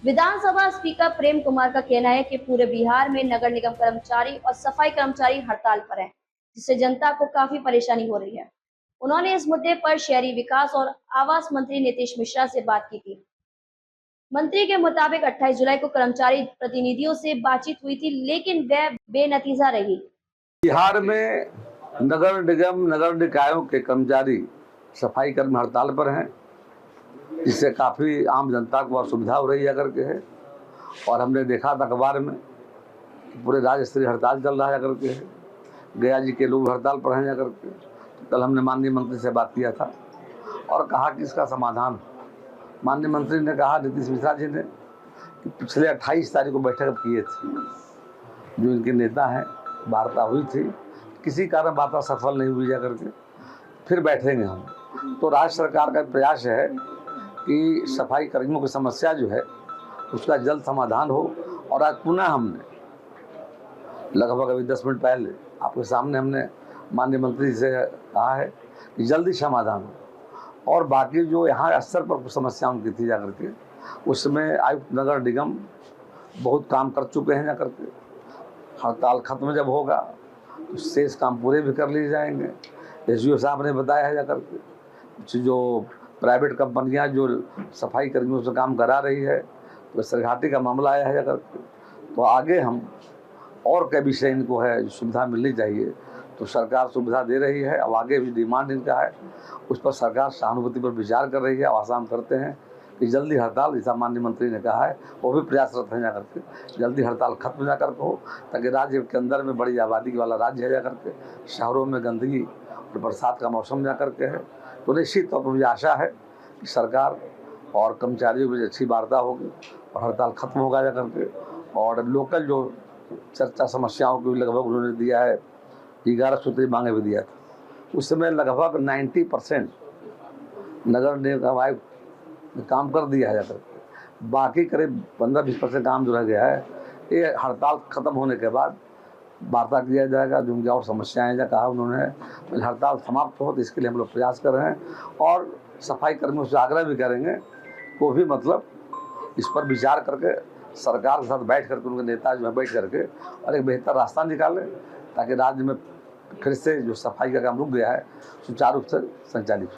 विधानसभा speaker Prem Kumar का कहना है कि पूरे बिहार में नगर निगम कर्मचारी और सफाई कर्मचारी हड़ताल पर हैं, जिससे जनता को काफी परेशानी हो रही है। उन्होंने इस मुद्दे पर शहरी विकास और आवास मंत्री नीतीश मिश्रा से बात की थी। मंत्री के मुताबिक 28 जुलाई को कर्मचारी प्रतिनिधियों से बातचीत हुई थी, लेकिन वह बेनतीजा रही। बिहार में नगर निगम नगर निकायों के कर्मचारी सफाई कर्मी हड़ताल पर हैं, जिससे काफ़ी आम जनता को असुविधा हो रही है करके है। और हमने देखा था अखबार में पूरे राज्य स्तरीय हड़ताल चल रहा है करके है। गया जी के लोग हड़ताल पर हैं जाकर के। कल हमने माननीय मंत्री से बात किया था और कहा कि इसका समाधान, माननीय मंत्री ने कहा, नीतीश मिश्रा जी ने, कि पिछले 28 तारीख को बैठक किए थे, जो इनके नेता हैं, वार्ता हुई थी, किसी कारण वार्ता सफल नहीं हुई जा करके, फिर बैठेंगे हम। तो राज्य सरकार का प्रयास है कि सफाई कर्मियों की समस्या जो है उसका जल्द समाधान हो। और आज पुनः हमने लगभग अभी 10 मिनट पहले आपके सामने हमने माननीय मंत्री से कहा है कि जल्दी समाधान हो। और बाकी जो यहाँ स्तर पर समस्या उनकी थी जाकर के, उसमें आयुक्त नगर निगम बहुत काम कर चुके हैं जाकर के। हड़ताल खत्म जब होगा तो शेष काम पूरे भी कर लिए जाएंगे। एसडीओ साहब ने बताया है जाकर के, कुछ जो प्राइवेट कंपनियां जो सफाई कर्मियों से काम करा रही है, तो सरघाटी का मामला आया है जाकर के। तो आगे हम और कई विषय इनको है जो सुविधा मिलनी चाहिए, तो सरकार सुविधा दे रही है। अब आगे भी डिमांड इनका है, उस पर सरकार सहानुभूति पर विचार कर रही है। आशा हम करते हैं कि जल्दी हड़ताल, जैसा माननीय मंत्री ने कहा है, वो भी प्रयासरत है जाकर के, जल्दी हड़ताल खत्म जाकर के हो, ताकि राज्य के अंदर में बड़ी आबादी वाला राज्य है जाकर के, शहरों में गंदगी और बरसात का मौसम जाकर के है। तो निश्चित तौर पर मुझे आशा है कि सरकार और कर्मचारियों की अच्छी वार्ता होगी और हड़ताल खत्म होगा जाकर के। और लोकल जो चर्चा समस्याओं की लगभग उन्होंने दिया है, 11 सूत्री मांगे भी दिया था, उस समय लगभग 90% नगर निगम आयुक्त काम कर दिया है जाकर के। बाकी करीब 15-20% काम जो रह गया है, ये हड़ताल खत्म होने के बाद वार्ता किया जाएगा। जो उनकी और समस्याएं हैं, कहा उन्होंने, हड़ताल समाप्त हो, तो इसके लिए हम लोग प्रयास कर रहे हैं। और सफाई कर्मियों से आग्रह भी करेंगे वो भी मतलब इस पर विचार करके सरकार के साथ बैठ करके, उनके नेता जो है बैठ करके और एक बेहतर रास्ता निकालें, ताकि राज्य में फिर से जो सफाई का काम रुक गया है सुचारू रूप से संचालित हो।